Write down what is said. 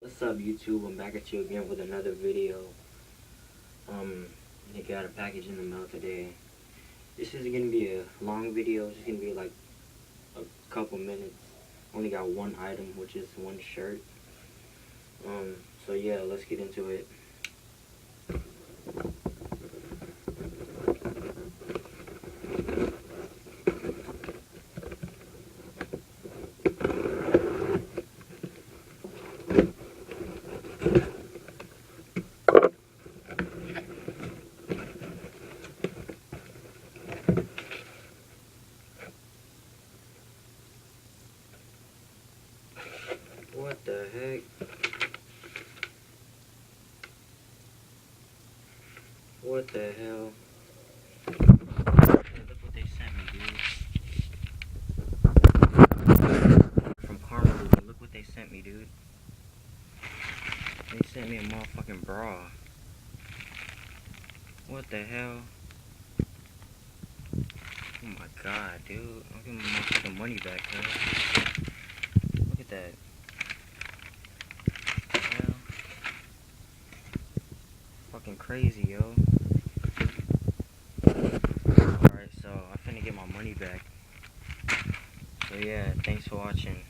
What's up, YouTube? I'm back at you again with another video. I got a package in the mail today. This isn't gonna be a long video. It's gonna be like a couple minutes. Only got one item, which is one shirt. So yeah, let's get into it. What the heck? What the hell? Look what they sent me, dude. From Karmaloop, look what they sent me, dude. They sent me a motherfucking bra. What the hell? Oh my god, dude. I'm getting my motherfucking money back, man. Look at that. Hell. Fucking crazy, yo. Alright, so I finna get my money back. So yeah, thanks for watching.